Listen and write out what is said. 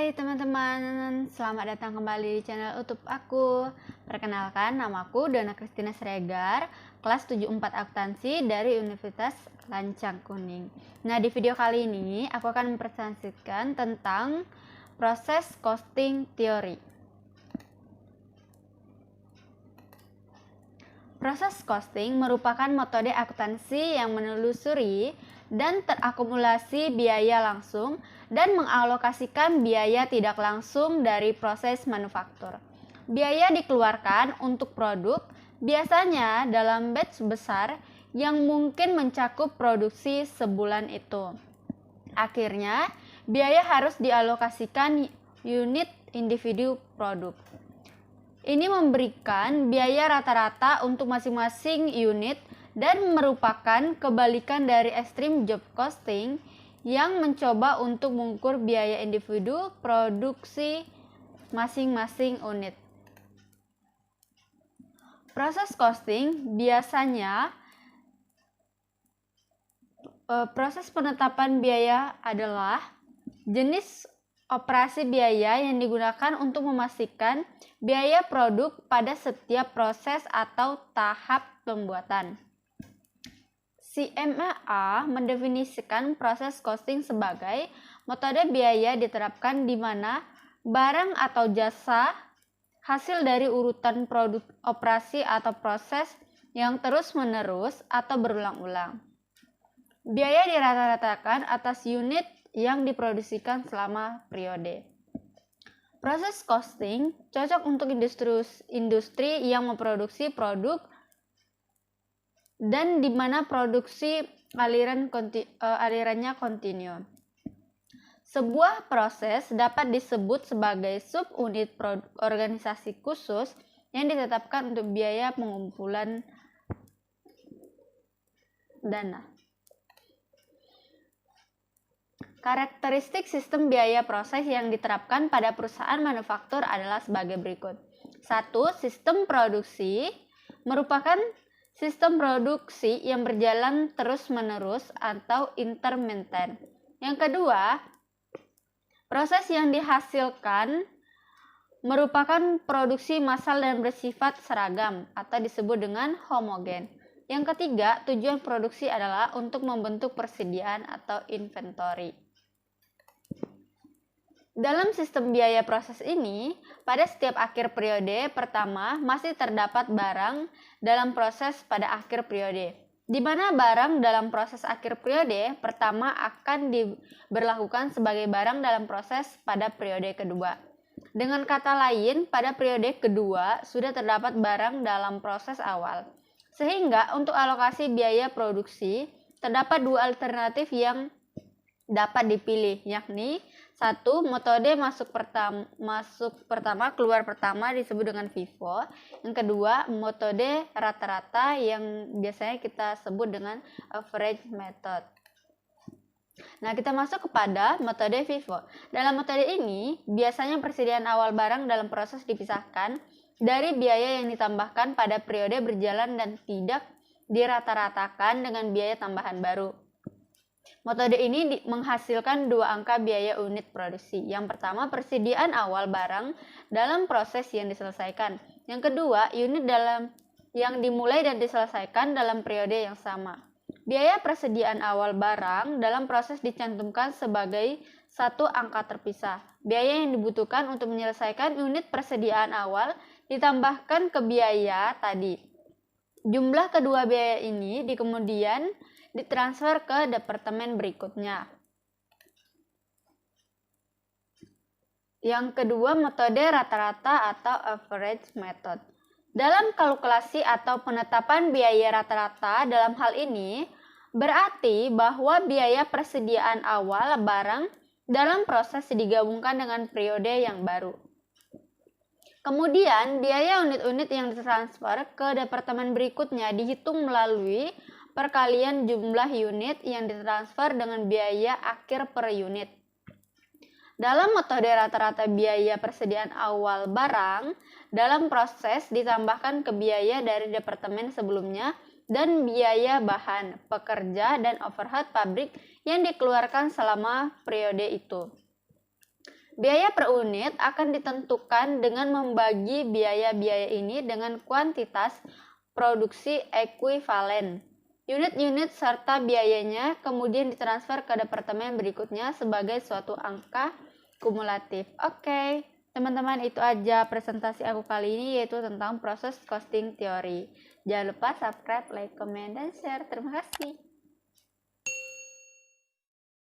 Hai teman-teman, selamat datang kembali di channel YouTube aku. Perkenalkan, namaku Donna Christina Sregar, kelas 74 Akuntansi dari Universitas Lancang Kuning. Nah, di video kali ini aku akan mempresentasikan tentang proses costing teori. Proses costing merupakan metode akuntansi yang menelusuri dan terakumulasi biaya langsung dan mengalokasikan biaya tidak langsung dari proses manufaktur. Biaya dikeluarkan untuk produk biasanya dalam batch besar yang mungkin mencakup produksi sebulan itu. Akhirnya, biaya harus dialokasikan unit individu produk. Ini memberikan biaya rata-rata untuk masing-masing unit dan merupakan kebalikan dari ekstrim job costing yang mencoba untuk mengukur biaya individu produksi masing-masing unit. Proses costing biasanya proses penetapan biaya adalah jenis operasi biaya yang digunakan untuk memastikan biaya produk pada setiap proses atau tahap pembuatan. CMA mendefinisikan proses costing sebagai metode biaya diterapkan di mana barang atau jasa hasil dari urutan produk operasi atau proses yang terus-menerus atau berulang-ulang. Biaya dirata-ratakan atas unit yang diproduksikan selama periode. Proses costing cocok untuk industri yang memproduksi produk dan di mana produksi alirannya kontinu. Sebuah proses dapat disebut sebagai subunit organisasi khusus yang ditetapkan untuk biaya pengumpulan dana. Karakteristik sistem biaya proses yang diterapkan pada perusahaan manufaktur adalah sebagai berikut. 1. Sistem produksi merupakan sistem produksi yang berjalan terus-menerus atau intermittent. Yang kedua, proses yang dihasilkan merupakan produksi massal dan bersifat seragam atau disebut dengan homogen. Yang ketiga, tujuan produksi adalah untuk membentuk persediaan atau inventory. Dalam sistem biaya proses ini, pada setiap akhir periode pertama masih terdapat barang dalam proses pada akhir periode, di mana barang dalam proses akhir periode pertama akan diberlakukan sebagai barang dalam proses pada periode kedua. Dengan kata lain, pada periode kedua sudah terdapat barang dalam proses awal. Sehingga untuk alokasi biaya produksi, terdapat dua alternatif yang dapat dipilih, yakni 1. Metode masuk pertama, keluar pertama disebut dengan FIFO. Yang kedua, metode rata-rata yang biasanya kita sebut dengan average method. Nah, kita masuk kepada metode FIFO. Dalam metode ini, biasanya persediaan awal barang dalam proses dipisahkan dari biaya yang ditambahkan pada periode berjalan dan tidak dirata-ratakan dengan biaya tambahan baru. Metode ini menghasilkan dua angka biaya unit produksi. Yang pertama, persediaan awal barang dalam proses yang diselesaikan. Yang kedua, unit yang dimulai dan diselesaikan dalam periode yang sama. Biaya persediaan awal barang dalam proses dicantumkan sebagai satu angka terpisah. Biaya yang dibutuhkan untuk menyelesaikan unit persediaan awal ditambahkan ke biaya tadi. Jumlah kedua biaya ini kemudian ditransfer ke departemen berikutnya. Yang kedua, metode rata-rata atau average method. Dalam kalkulasi atau penetapan biaya rata-rata dalam hal ini berarti bahwa biaya persediaan awal barang dalam proses digabungkan dengan periode yang baru. Kemudian, biaya unit-unit yang ditransfer ke departemen berikutnya dihitung melalui perkalian jumlah unit yang ditransfer dengan biaya akhir per unit. Dalam metode rata-rata biaya persediaan awal barang, dalam proses ditambahkan ke biaya dari departemen sebelumnya dan biaya bahan, pekerja, dan overhead pabrik yang dikeluarkan selama periode itu. Biaya per unit akan ditentukan dengan membagi biaya-biaya ini dengan kuantitas produksi ekuivalen. Unit-unit serta biayanya kemudian ditransfer ke departemen berikutnya sebagai suatu angka kumulatif. Oke, teman-teman, itu aja presentasi aku kali ini, yaitu tentang proses costing teori. Jangan lupa subscribe, like, comment, dan share. Terima kasih.